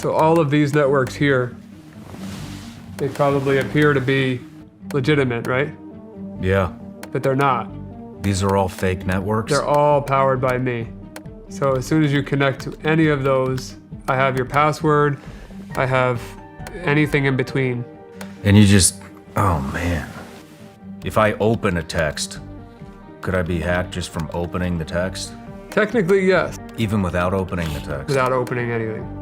So all of these networks here, they probably appear to be legitimate, right? Yeah. But they're not. These are all fake networks? They're all powered by me. So as soon as you connect to any of those, I have your password, I have anything in between. And you just, oh man. If I open a text, could I be hacked just from opening the text? Technically, yes. Even without opening the text? Without opening anything.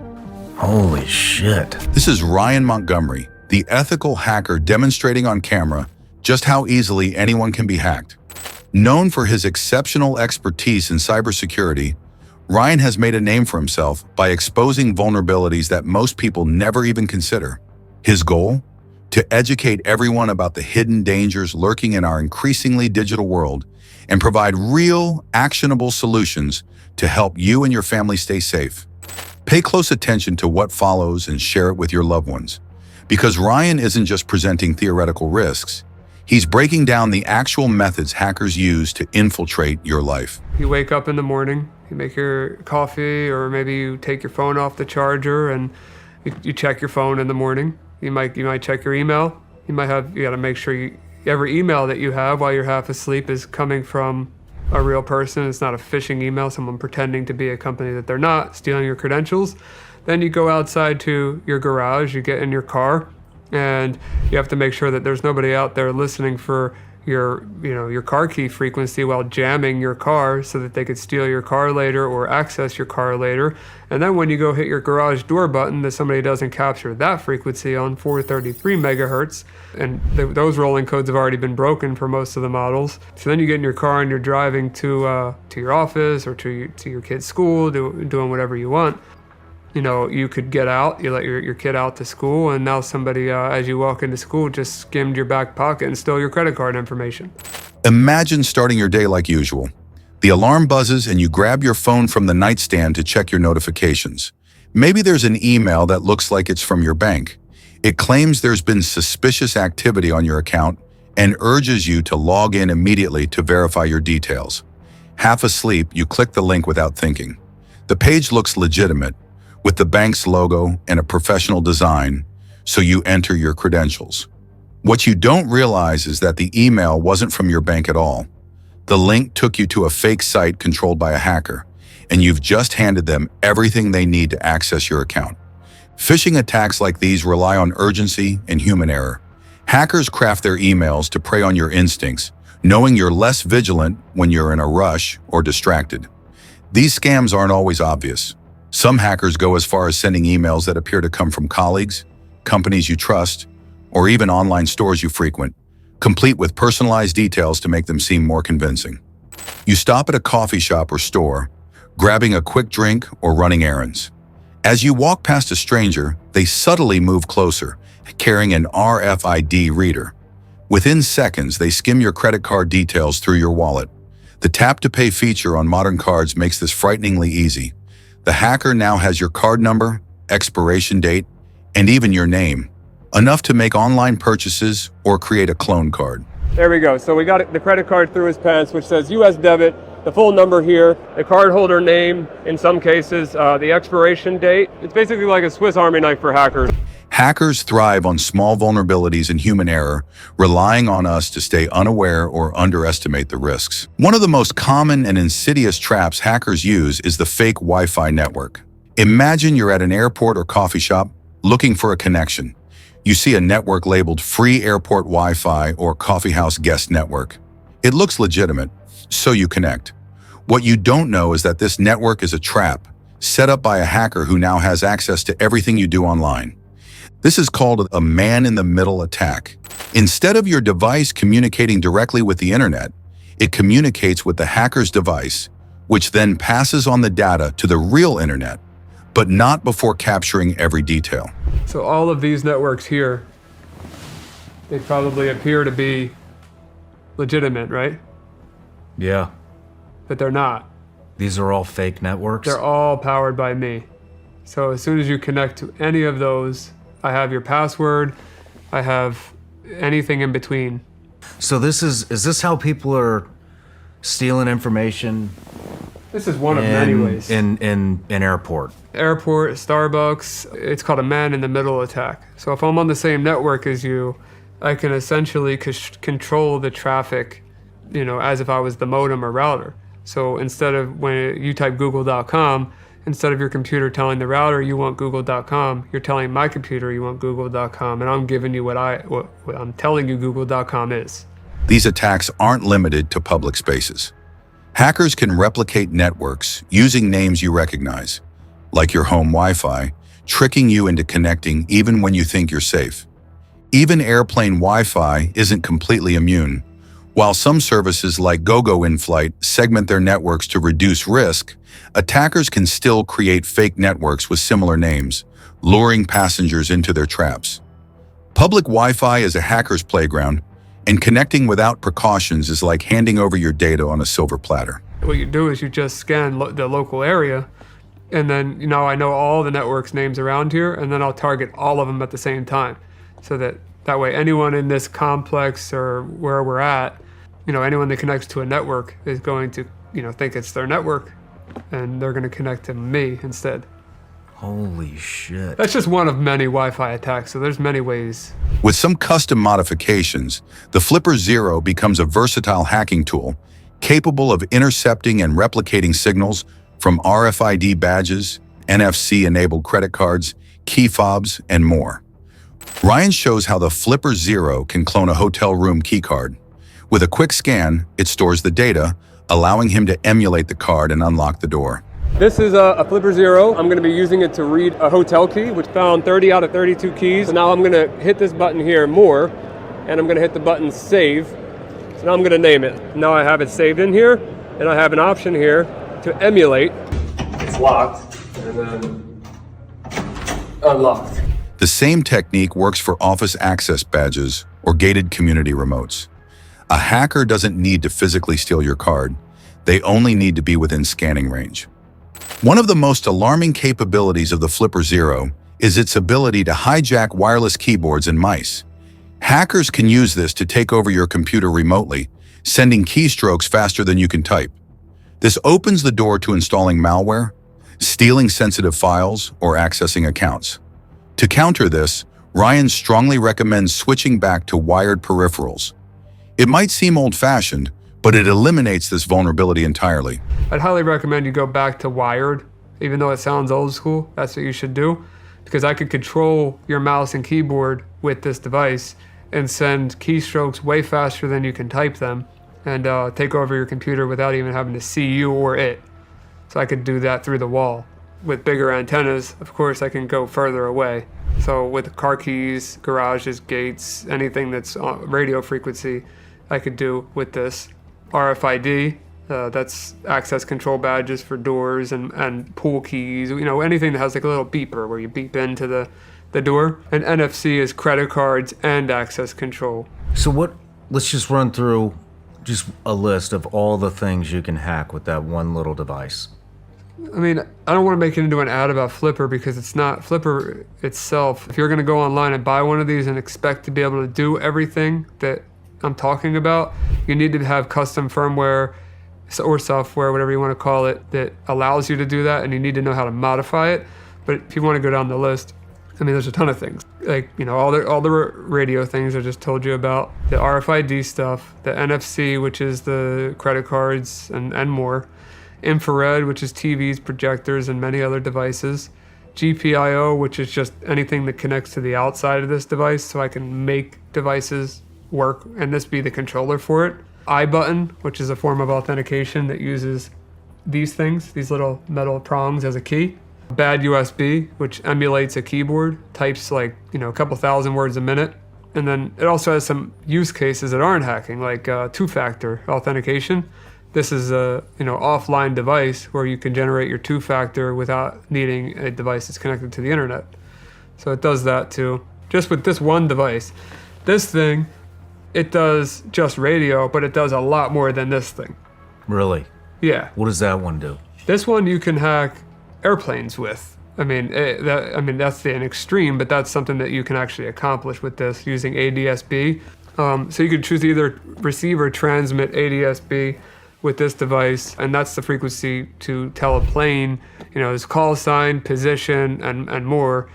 Holy shit. This is Ryan Montgomery, the ethical hacker demonstrating on camera just how easily anyone can be hacked. Known for his exceptional expertise in cybersecurity, Ryan has made a name for himself by exposing vulnerabilities that most people never even consider. His goal? To educate everyone about the hidden dangers lurking in our increasingly digital world and provide real, actionable solutions to help you and your family stay safe. Pay close attention to what follows and share it with your loved ones, because Ryan isn't just presenting theoretical risks, he's breaking down the actual methods hackers use to infiltrate your life. You wake up in the morning, you make your coffee, or maybe you take your phone off the charger and you check your phone in the morning. You might check your email. You gotta make sure every email that you have while you're half asleep is coming from a real person. It's not a phishing email, someone pretending to be a company that they're not, stealing your credentials. Then you go outside to your garage, you get in your car, and you have to make sure that there's nobody out there listening for your car key frequency while jamming your car so that they could steal your car later or access your car later. And then when you go hit your garage door button, that somebody doesn't capture that frequency on 433 megahertz. And those rolling codes have already been broken for most of the models. So then you get in your car and you're driving to your office or to your kid's school, doing whatever you want. You could get out, you let your kid out to school, and now somebody, as you walk into school, just skimmed your back pocket and stole your credit card information. Imagine starting your day like usual. The alarm buzzes and you grab your phone from the nightstand to check your notifications. Maybe there's an email that looks like it's from your bank. It claims there's been suspicious activity on your account and urges you to log in immediately to verify your details. Half asleep, you click the link without thinking. The page looks legitimate, with the bank's logo and a professional design, so you enter your credentials. What you don't realize is that the email wasn't from your bank at all. The link took you to a fake site controlled by a hacker, and you've just handed them everything they need to access your account. Phishing attacks like these rely on urgency and human error. Hackers craft their emails to prey on your instincts, knowing you're less vigilant when you're in a rush or distracted. These scams aren't always obvious. Some hackers go as far as sending emails that appear to come from colleagues, companies you trust, or even online stores you frequent, complete with personalized details to make them seem more convincing. You stop at a coffee shop or store, grabbing a quick drink or running errands. As you walk past a stranger, they subtly move closer, carrying an RFID reader. Within seconds, they skim your credit card details through your wallet. The tap-to-pay feature on modern cards makes this frighteningly easy. The hacker now has your card number, expiration date, and even your name, enough to make online purchases or create a clone card. There we go. So we got the credit card through his pants, which says US debit, the full number here, the cardholder name, in some cases, the expiration date. It's basically like a Swiss Army knife for hackers. Hackers thrive on small vulnerabilities and human error, relying on us to stay unaware or underestimate the risks. One of the most common and insidious traps hackers use is the fake Wi-Fi network. Imagine you're at an airport or coffee shop looking for a connection. You see a network labeled Free Airport Wi-Fi or Coffeehouse Guest Network. It looks legitimate, so you connect. What you don't know is that this network is a trap, set up by a hacker who now has access to everything you do online. This is called a man-in-the-middle attack. Instead of your device communicating directly with the internet, it communicates with the hacker's device, which then passes on the data to the real internet, but not before capturing every detail. So all of these networks here, they probably appear to be legitimate, right? Yeah. But they're not. These are all fake networks? They're all powered by me. So as soon as you connect to any of those, I have your password, I have anything in between. So is this how people are stealing information This is one of many ways. In an airport. Airport, Starbucks, it's called a man-in-the-middle attack. So if I'm on the same network as you, I can essentially control the traffic, as if I was the modem or router. So instead of when you type google.com, instead of your computer telling the router you want google.com, you're telling my computer you want google.com, and I'm giving you what I'm telling you google.com is. These attacks aren't limited to public spaces. Hackers can replicate networks using names you recognize, like your home Wi-Fi, tricking you into connecting even when you think you're safe. Even airplane Wi-Fi isn't completely immune. While some services like GoGo in-flight segment their networks to reduce risk, attackers can still create fake networks with similar names, luring passengers into their traps. Public Wi-Fi is a hacker's playground, and connecting without precautions is like handing over your data on a silver platter. What you do is you just scan the local area, and then I know all the networks names around here, and then I'll target all of them at the same time, so that way anyone in this complex or where we're at, anyone that connects to a network is going to think it's their network, and they're going to connect to me instead. Holy shit. That's just one of many Wi-Fi attacks, so there's many ways. With some custom modifications, the Flipper Zero becomes a versatile hacking tool capable of intercepting and replicating signals from RFID badges, NFC-enabled credit cards, key fobs, and more. Ryan shows how the Flipper Zero can clone a hotel room keycard. With a quick scan, it stores the data, allowing him to emulate the card and unlock the door. This is a Flipper Zero. I'm going to be using it to read a hotel key, which found 30 out of 32 keys. So now I'm going to hit this button here, More, and I'm going to hit the button Save. So now I'm going to name it. Now I have it saved in here, and I have an option here to emulate. It's locked, and then unlocked. The same technique works for office access badges or gated community remotes. A hacker doesn't need to physically steal your card. They only need to be within scanning range. One of the most alarming capabilities of the Flipper Zero is its ability to hijack wireless keyboards and mice. Hackers can use this to take over your computer remotely, sending keystrokes faster than you can type. This opens the door to installing malware, stealing sensitive files, or accessing accounts. To counter this, Ryan strongly recommends switching back to wired peripherals. It might seem old-fashioned, but it eliminates this vulnerability entirely. I'd highly recommend you go back to wired, even though it sounds old school. That's what you should do, because I could control your mouse and keyboard with this device and send keystrokes way faster than you can type them, and take over your computer without even having to see you or it. So I could do that through the wall. With bigger antennas, of course, I can go further away. So with car keys, garages, gates, anything that's on radio frequency, I could do with this. RFID, that's access control badges for doors and pool keys, anything that has like a little beeper where you beep into the door. And NFC is credit cards and access control. So let's just run through just a list of all the things you can hack with that one little device. I mean, I don't want to make it into an ad about Flipper because it's not Flipper itself. If you're going to go online and buy one of these and expect to be able to do everything that I'm talking about, you need to have custom firmware or software, whatever you want to call it, that allows you to do that, and you need to know how to modify it. But if you want to go down the list, I mean, there's a ton of things. Like, all the radio things I just told you about, the RFID stuff, the NFC, which is the credit cards and more, infrared, which is TVs, projectors, and many other devices, GPIO, which is just anything that connects to the outside of this device, so I can make devices work and this be the controller for it. iButton, which is a form of authentication that uses these things, these little metal prongs as a key. Bad USB, which emulates a keyboard, types like, a couple thousand words a minute. And then it also has some use cases that aren't hacking, like two-factor authentication. This is a offline device where you can generate your two-factor without needing a device that's connected to the internet. So it does that too. Just with this one device. This thing, it does just radio, but it does a lot more than this thing. Really? Yeah. What does that one do? This one you can hack airplanes with. That's an extreme, but that's something that you can actually accomplish with this using ADSB. So you could choose to either receive or transmit ADSB with this device, and that's the frequency to tell a plane, his call sign, position, and more.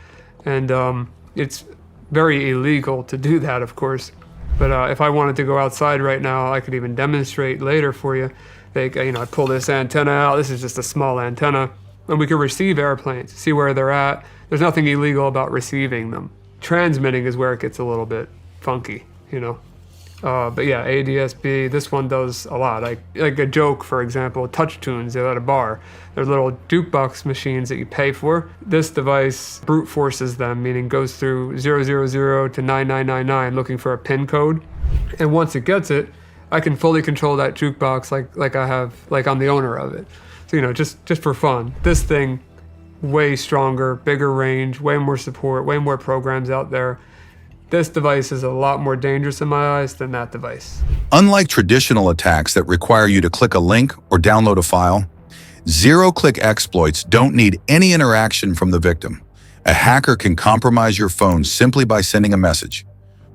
And it's very illegal to do that, of course. But if I wanted to go outside right now, I could even demonstrate later for you. I pull this antenna out. This is just a small antenna. And we can receive airplanes, see where they're at. There's nothing illegal about receiving them. Transmitting is where it gets a little bit funky, But yeah, ADSB, this one does a lot. Like a joke, for example, touch tunes at a bar. They're little jukebox machines that you pay for. This device brute forces them, meaning goes through 000 to 9999 looking for a PIN code. And once it gets it, I can fully control that jukebox like I'm the owner of it. So, just for fun. This thing, way stronger, bigger range, way more support, way more programs out there. This device is a lot more dangerous in my eyes than that device. Unlike traditional attacks that require you to click a link or download a file, zero-click exploits don't need any interaction from the victim. A hacker can compromise your phone simply by sending a message.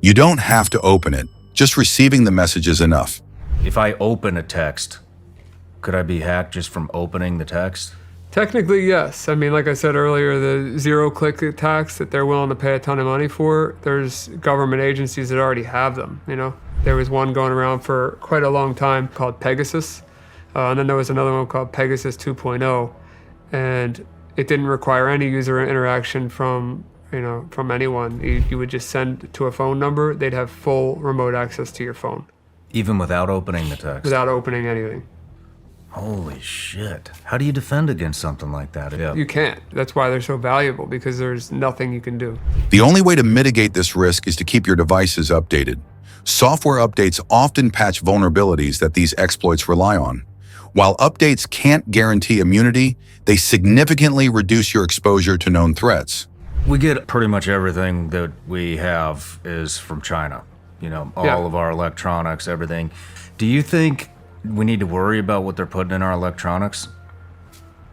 You don't have to open it. Just receiving the message is enough. If I open a text, could I be hacked just from opening the text? Technically, yes. I mean, like I said earlier, the zero-click attacks that they're willing to pay a ton of money for, there's government agencies that already have them, There was one going around for quite a long time called Pegasus. And then there was another one called Pegasus 2.0. And it didn't require any user interaction from anyone. You would just send to a phone number. They'd have full remote access to your phone. Even without opening the text? Without opening anything. Holy shit. How do you defend against something like that? Yeah. You can't. That's why they're so valuable, because there's nothing you can do. The only way to mitigate this risk is to keep your devices updated. Software updates often patch vulnerabilities that these exploits rely on. While updates can't guarantee immunity, they significantly reduce your exposure to known threats. We get pretty much everything that we have is from China. All of our electronics, everything. Do you think we need to worry about what they're putting in our electronics?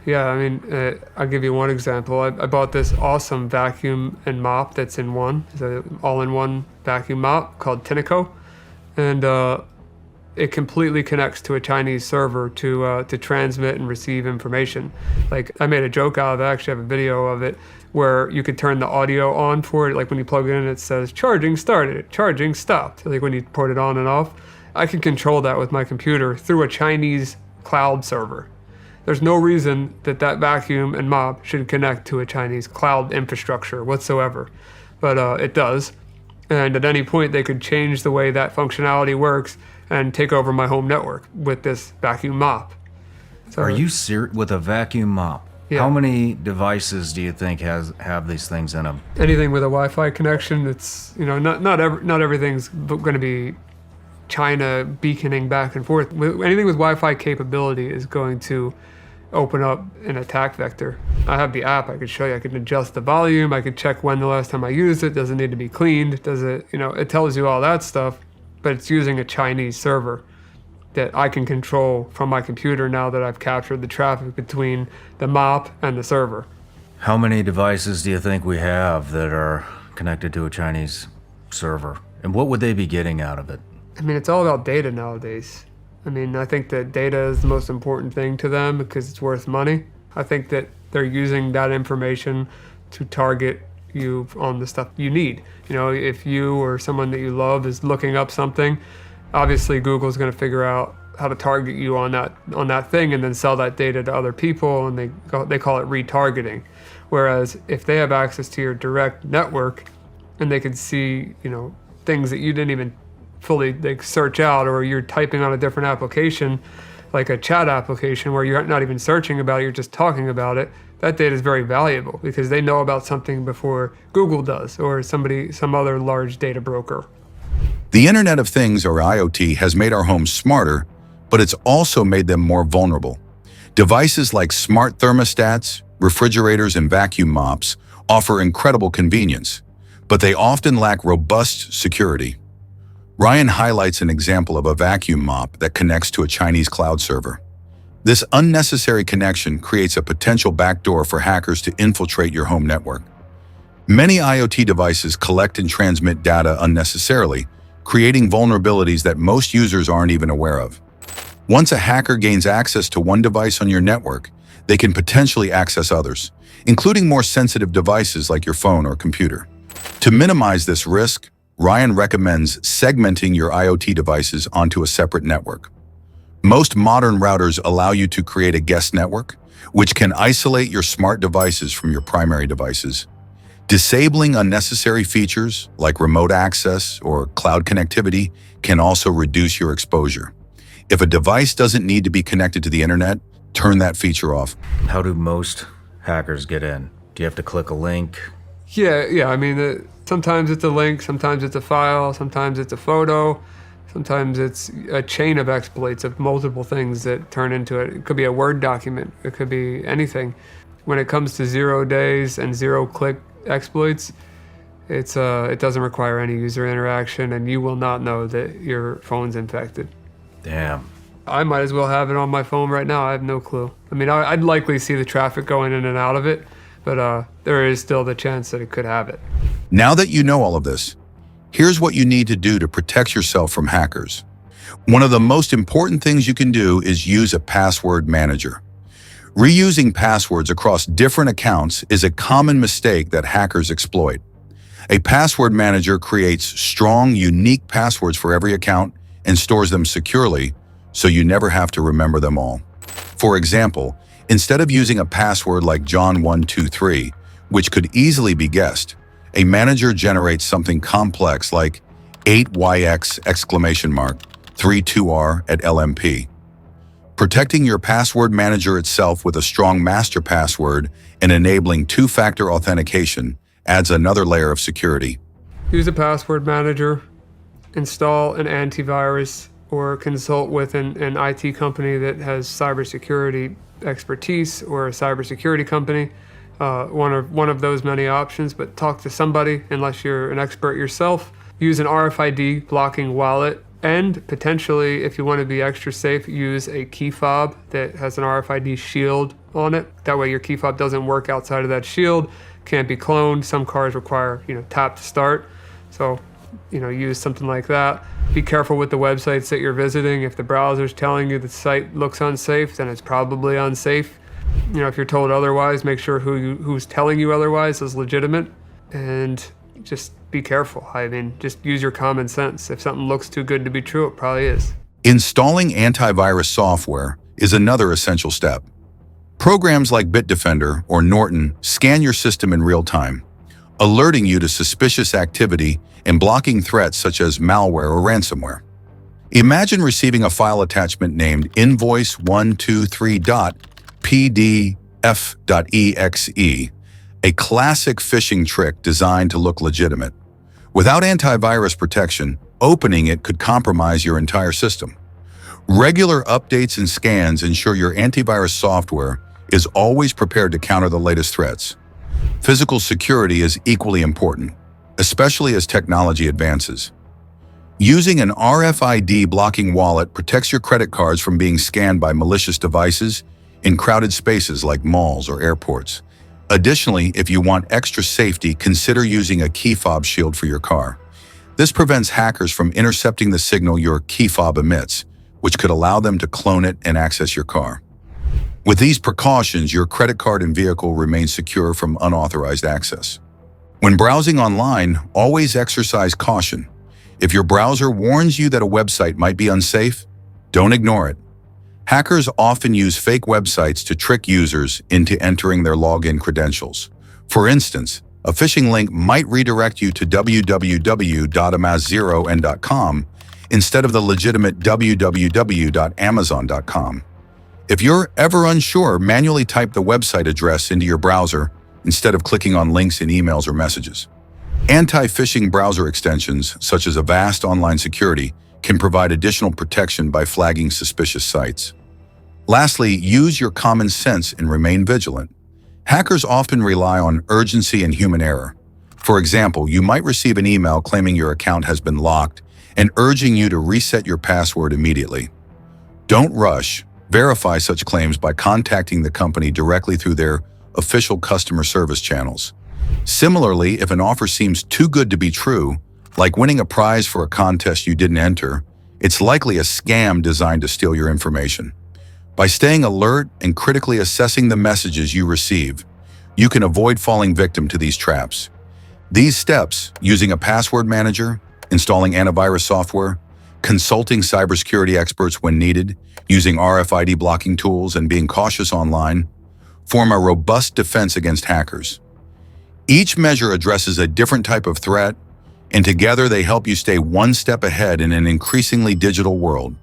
Yeah, I mean, I'll give you one example. I bought this awesome vacuum and mop that's in one. It's an all-in-one vacuum mop called Tinico. And it completely connects to a Chinese server to transmit and receive information. Like, I made a joke out of it. I actually have a video of it where you could turn the audio on for it. Like when you plug it in, it says, charging started, charging stopped. Like when you put it on and off. I can control that with my computer through a Chinese cloud server. There's no reason that vacuum and mop should connect to a Chinese cloud infrastructure whatsoever, but it does. And at any point, they could change the way that functionality works and take over my home network with this vacuum mop. So, are you serious? With a vacuum mop? Yeah. How many devices do you think have these things in them? Anything with a Wi-Fi connection, it's not everything's going to be China beaconing back and forth. Anything with Wi-Fi capability is going to open up an attack vector. I have the app. I could show you. I can adjust the volume. I could check when the last time I used it. Does it need to be cleaned? Does it, it tells you all that stuff, but it's using a Chinese server that I can control from my computer now that I've captured the traffic between the mop and the server. How many devices do you think we have that are connected to a Chinese server? And what would they be getting out of it? I mean, it's all about data nowadays. I mean, I think that data is the most important thing to them because it's worth money. I think that they're using that information to target you on the stuff you need. If you or someone that you love is looking up something, obviously Google's going to figure out how to target you on that thing and then sell that data to other people, and they call it retargeting. Whereas if they have access to your direct network and they can see, things that you didn't even fully search out, or you're typing on a different application, like a chat application where you're not even searching about it, you're just talking about it, that data is very valuable because they know about something before Google does or some other large data broker. The Internet of Things, or IoT, has made our homes smarter, but it's also made them more vulnerable. Devices like smart thermostats, refrigerators, and vacuum mops offer incredible convenience, but they often lack robust security. Ryan highlights an example of a vacuum mop that connects to a Chinese cloud server. This unnecessary connection creates a potential backdoor for hackers to infiltrate your home network. Many IoT devices collect and transmit data unnecessarily, creating vulnerabilities that most users aren't even aware of. Once a hacker gains access to one device on your network, they can potentially access others, including more sensitive devices like your phone or computer. To minimize this risk, Ryan recommends segmenting your IoT devices onto a separate network. Most modern routers allow you to create a guest network, which can isolate your smart devices from your primary devices. Disabling unnecessary features like remote access or cloud connectivity can also reduce your exposure. If a device doesn't need to be connected to the internet, turn that feature off. How do most hackers get in? Do you have to click a link? Yeah. I mean, sometimes it's a link, sometimes it's a file, sometimes it's a photo, sometimes it's a chain of exploits of multiple things that turn into it. It could be a Word document. It could be anything. When it comes to 0 days and 0-click exploits, it doesn't require any user interaction, and you will not know that your phone's infected. Damn. I might as well have it on my phone right now. I have no clue. I mean, I'd likely see the traffic going in and out of it, but there is still the chance that it could have it. Now that you know all of this, here's what you need to do to protect yourself from hackers. One of the most important things you can do is use a password manager. Reusing passwords across different accounts is a common mistake that hackers exploit. A password manager creates strong, unique passwords for every account and stores them securely, so you never have to remember them all. For example, instead of using a password like John123, which could easily be guessed, a manager generates something complex like 8YX!32R at LMP. Protecting your password manager itself with a strong master password and enabling two-factor authentication adds another layer of security. Use a password manager, install an antivirus, or consult with an IT company that has cybersecurity expertise, or a cybersecurity company. One of those many options, but talk to somebody unless you're an expert yourself. Use an RFID blocking wallet, and potentially, if you want to be extra safe, use a key fob that has an RFID shield on it. That way your key fob doesn't work outside of that shield, can't be cloned. Some cars require, tap to start. So, use something like that. Be careful with the websites that you're visiting. If the browser's telling you the site looks unsafe, then it's probably unsafe. If you're told otherwise, make sure who's telling you otherwise is legitimate, and just be careful. I mean, just use your common sense. If something looks too good to be true, it probably is. Installing antivirus software is another essential step. Programs like Bitdefender or Norton scan your system in real time, alerting you to suspicious activity and blocking threats such as malware or ransomware. Imagine receiving a file attachment named invoice123.pdf.exe, a classic phishing trick designed to look legitimate. Without antivirus protection, opening it could compromise your entire system. Regular updates and scans ensure your antivirus software is always prepared to counter the latest threats. Physical security is equally important, especially as technology advances. Using an RFID blocking wallet protects your credit cards from being scanned by malicious devices in crowded spaces like malls or airports. Additionally, if you want extra safety, consider using a key fob shield for your car. This prevents hackers from intercepting the signal your key fob emits, which could allow them to clone it and access your car. With these precautions, your credit card and vehicle remain secure from unauthorized access. When browsing online, always exercise caution. If your browser warns you that a website might be unsafe, don't ignore it. Hackers often use fake websites to trick users into entering their login credentials. For instance, a phishing link might redirect you to www.amazon.com instead of the legitimate www.amazon.com. If you're ever unsure, manually type the website address into your browser instead of clicking on links in emails or messages. Anti-phishing browser extensions, such as Avast Online Security, can provide additional protection by flagging suspicious sites. Lastly, use your common sense and remain vigilant. Hackers often rely on urgency and human error. For example, you might receive an email claiming your account has been locked and urging you to reset your password immediately. Don't rush. Verify such claims by contacting the company directly through their official customer service channels. Similarly, if an offer seems too good to be true, like winning a prize for a contest you didn't enter, It's likely a scam designed to steal your information. By staying alert and critically assessing the messages you receive, you can avoid falling victim to these traps. These steps, using a password manager, installing antivirus software, consulting cybersecurity experts when needed, using RFID blocking tools, and being cautious online, form a robust defense against hackers. Each measure addresses a different type of threat, and together they help you stay one step ahead in an increasingly digital world.